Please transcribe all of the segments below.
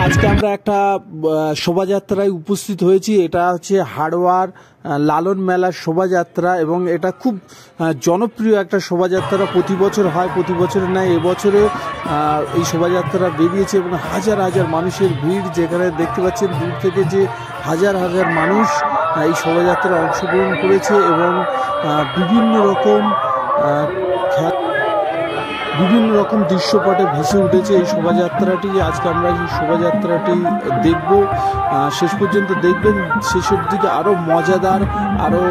আজকে আমরা একটা শোভাযাত্রায় উপস্থিত হয়েছি। এটা হচ্ছে হাড়োয়ার লালন মেলার শোভাযাত্রা এবং এটা খুব জনপ্রিয় একটা শোভাযাত্রা। প্রতি বছর হয়, প্রতি বছরের ন্যায় এবছরে এই শোভাযাত্রা বেরিয়েছে এবং হাজার হাজার মানুষের ভিড়, যেখানে দেখতে পাচ্ছেন দূর থেকে যে হাজার হাজার মানুষ এই শোভাযাত্রায় অংশগ্রহণ করেছে এবং বিভিন্ন রকম দৃশ্যপটে ভেসে উঠেছে এই শোভাযাত্রাটি। আজকে আমরা এই শোভাযাত্রাটি দেখব, শেষ পর্যন্ত দেখবেন। শেষের দিকে আরও মজাদার আরও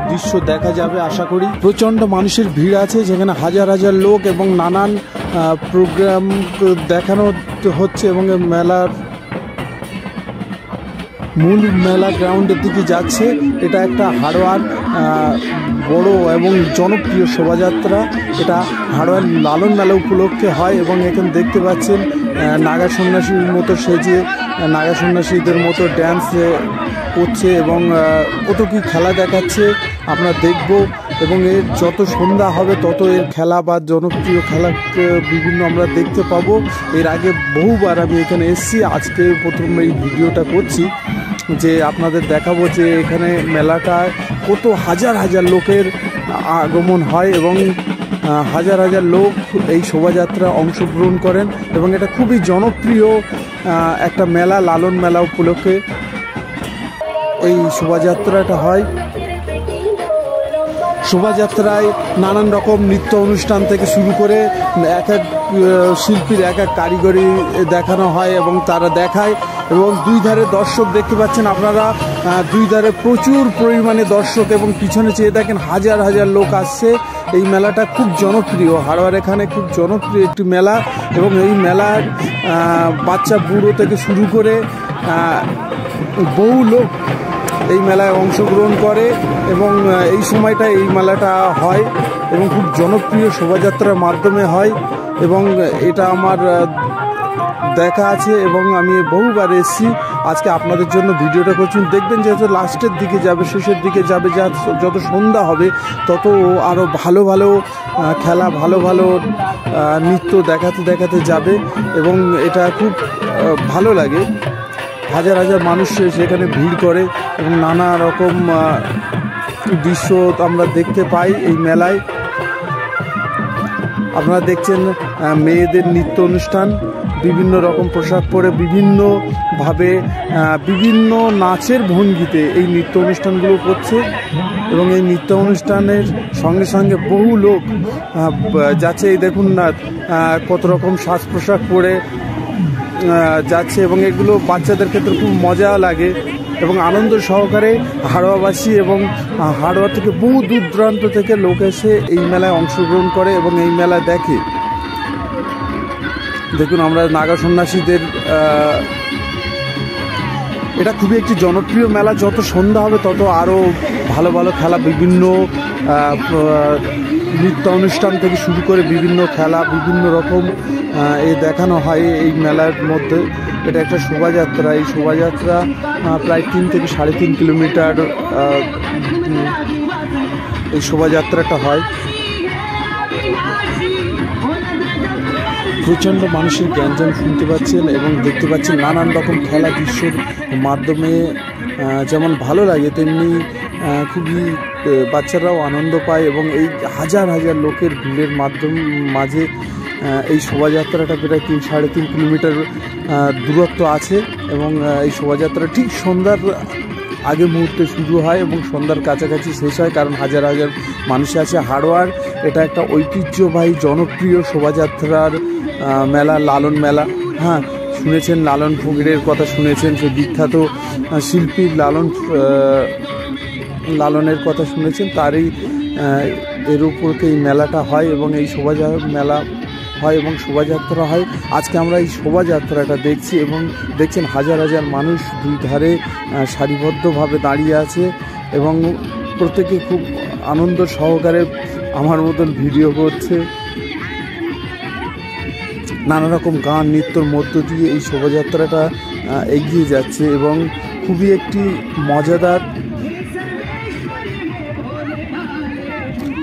দৃশ্য দেখা যাবে আশা করি। প্রচণ্ড মানুষের ভিড় আছে, যেখানে হাজার হাজার লোক এবং নানান প্রোগ্রাম দেখানো হচ্ছে এবং মেলার মূল মেলা গ্রাউন্ডের দিকে যাচ্ছে। এটা একটা হাড়োয়ার বড় এবং জনপ্রিয় শোভাযাত্রা। এটা হাড়োয়ার লালন মেলা উপলক্ষে হয় এবং এখানে দেখতে পাচ্ছেন নাগা সন্ন্যাসীর মতো সেজে নাগা সন্ন্যাসীদের মতো ড্যান্স করছে এবং কত কি খেলা দেখাচ্ছে আমরা দেখব। এবং এর যত সন্ধ্যা হবে তত এর খেলা বা জনপ্রিয় খেলা বিভিন্ন আমরা দেখতে পাবো। এর আগে বহুবার আমি এখানে এসেছি, আজকে প্রথম এই ভিডিওটা করছি যে আপনাদের দেখাবো যে এখানে মেলাটায় কত হাজার হাজার লোকের আগমন হয় এবং হাজার হাজার লোক এই শোভাযাত্রা অংশগ্রহণ করেন এবং এটা খুবই জনপ্রিয় একটা মেলা। লালন মেলা উপলক্ষে এই শোভাযাত্রাটা হয়। শোভাযাত্রায় নানান রকম নৃত্য অনুষ্ঠান থেকে শুরু করে এক এক শিল্পীর এক এক কারিগরি দেখানো হয় এবং তারা দেখায় এবং দুই ধারে দর্শক দেখতে পাচ্ছেন আপনারা। দুই ধারে প্রচুর পরিমাণে দর্শক এবং পিছনে চেয়ে দেখেন হাজার হাজার লোক আসছে। এই মেলাটা খুব জনপ্রিয়, হাড়োয়ার এখানে খুব জনপ্রিয় একটি মেলা এবং এই মেলার বাচ্চা বুড়ো থেকে শুরু করে বহু লোক এই মেলায় অংশগ্রহণ করে এবং এই সময়টা এই মেলাটা হয় এবং খুব জনপ্রিয় শোভাযাত্রার মাধ্যমে হয় এবং এটা আমার দেখা আছে এবং আমি বহুবার এসেছি। আজকে আপনাদের জন্য ভিডিওটা করছি, দেখবেন যেহেতু লাস্টের দিকে যাবে, শেষের দিকে যাবে, যত সন্ধ্যা হবে তত আরও ভালো ভালো খেলা, ভালো ভালো নৃত্য দেখাতে দেখাতে যাবে এবং এটা খুব ভালো লাগে। হাজার হাজার মানুষ সেখানে ভিড় করে এবং নানা রকম দৃশ্য আমরা দেখতে পাই এই মেলায়। আপনারা দেখছেন মেয়েদের নৃত্য অনুষ্ঠান, বিভিন্ন রকম পোশাক পরে বিভিন্নভাবে বিভিন্ন নাচের ভঙ্গিতে এই নৃত্য অনুষ্ঠানগুলো করছে এবং এই নৃত্য অনুষ্ঠানের সঙ্গে সঙ্গে বহু লোক যাচ্ছে। এই দেখুন না কত রকম সাজ পোশাক পরে যাচ্ছে এবং এগুলো বাচ্চাদের ক্ষেত্রে খুব মজা লাগে এবং আনন্দ সহকারে হাড়োয়াবাসী এবং হাড়োয়া থেকে বহু দূর দূরান্ত থেকে লোক এসে এই মেলায় অংশগ্রহণ করে এবং এই মেলা দেখে। দেখুন আমরা নাগা সন্ন্যাসীদের, এটা খুবই একটি জনপ্রিয় মেলা। যত সন্ধ্যা হবে তত আরও ভালো ভালো খেলা, বিভিন্ন নৃত্য অনুষ্ঠান থেকে শুরু করে বিভিন্ন খেলা, বিভিন্ন রকম দেখানো হয় এই মেলার মধ্যে। এটা একটা শোভাযাত্রা, এই শোভাযাত্রা প্রায় 3 থেকে 3.5 কিলোমিটার এই শোভাযাত্রাটা হয়। প্রচণ্ড মানুষের গ্যাঞ্জাম শুনতে পাচ্ছেন এবং দেখতে পাচ্ছেন নানান রকম খেলা দৃশ্যের মাধ্যমে যেমন ভালো লাগে তেমনি খুবই বাচ্চারাও আনন্দ পায় এবং এই হাজার হাজার লোকের ভিড়ের মাঝে এই শোভাযাত্রাটা প্রায় 3-3.5 কিলোমিটার দূরত্ব আছে এবং এই শোভাযাত্রা ঠিক সন্ধ্যার আগে মুহূর্তে শুরু হয় এবং সন্ধ্যার কাছাকাছি শেষ হয়, কারণ হাজার হাজার মানুষ আছে। হাড়োয়ার এটা একটা ঐতিহ্যবাহী জনপ্রিয় শোভাযাত্রার মেলা, লালন মেলা। হ্যাঁ, শুনেছেন লালন ফকিরের কথা, শুনেছেন সে বিখ্যাত শিল্পী লালনের কথা শুনেছেন, তারই এর উপরকে এই মেলাটা হয় এবং এই মেলা হয় এবং শোভাযাত্রা হয়। আজকে আমরা এই শোভাযাত্রাটা দেখছি এবং দেখছেন হাজার হাজার মানুষ দুই ধারে সারিবদ্ধভাবে দাঁড়িয়ে আছে এবং প্রত্যেকে খুব আনন্দ সহকারে আমার মতন ভিডিও করছে। নানা রকম গান নৃত্যর মধ্য দিয়ে এই শোভাযাত্রাটা এগিয়ে যাচ্ছে এবং খুবই একটি মজাদার,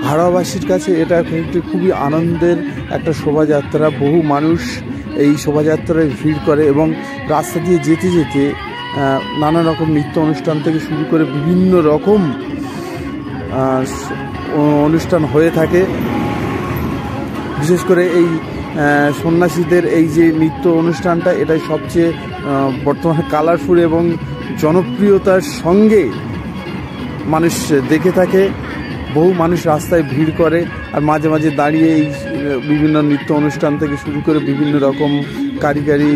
হাড়োয়াবাসীর কাছে এটা একটি খুবই আনন্দের একটা শোভাযাত্রা। বহু মানুষ এই শোভাযাত্রায় ভিড় করে এবং রাস্তা দিয়ে যেতে যেতে নানা রকম নৃত্য অনুষ্ঠান থেকে শুরু করে বিভিন্ন রকম অনুষ্ঠান হয়ে থাকে। বিশেষ করে এই সন্ন্যাসীদের এই যে নৃত্য অনুষ্ঠানটা, এটাই সবচেয়ে বর্তমানে কালারফুল এবং জনপ্রিয়তার সঙ্গে মানুষ দেখে থাকে। বহু মানুষ রাস্তায় ভিড় করে আর মাঝে মাঝে দাঁড়িয়ে এই বিভিন্ন নৃত্য অনুষ্ঠান থেকে শুরু করে বিভিন্ন রকম কারিগরি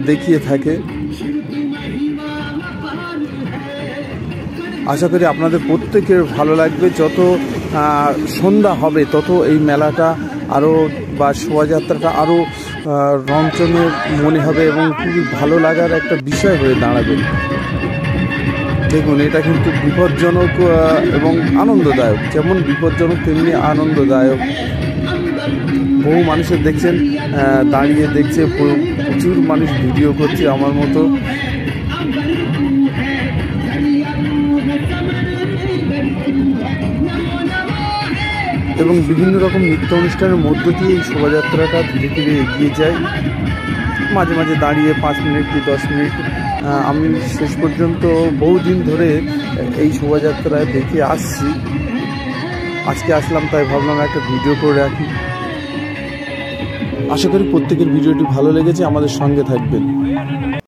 দেখিয়ে থাকে। আশা করি আপনাদের প্রত্যেকের ভালো লাগবে। যত সন্ধ্যা হবে তত এই মেলাটা আরও বা শোভাযাত্রাটা আরও রঞ্জনের মনে হবে এবং খুবই ভালো লাগার একটা বিষয় হয়ে দাঁড়াবে। দেখুন, এটা কিন্তু বিপজ্জনক এবং আনন্দদায়ক, যেমন বিপজ্জনক তেমনি আনন্দদায়ক। বহু মানুষের দেখছেন দাঁড়িয়ে দেখছে, প্রচুর মানুষ ভিডিও করছে আমার মতো। এবং বিভিন্ন রকম নৃত্য অনুষ্ঠানের মধ্য দিয়ে এই শোভাযাত্রাটা ধীরে ধীরে এগিয়ে যায়। মাঝে মাঝে দাঁড়িয়ে 5 মিনিট কি 10 মিনিট। আমি শেষ পর্যন্ত বহুদিন ধরে এই শোভাযাত্রায় দেখে আসছি। আজকে আসলাম, তাই ভাবলাম একটা ভিডিও করে রাখি। আশা করি প্রত্যেকের ভিডিওটি ভালো লেগেছে, আমাদের সঙ্গে থাকবেন।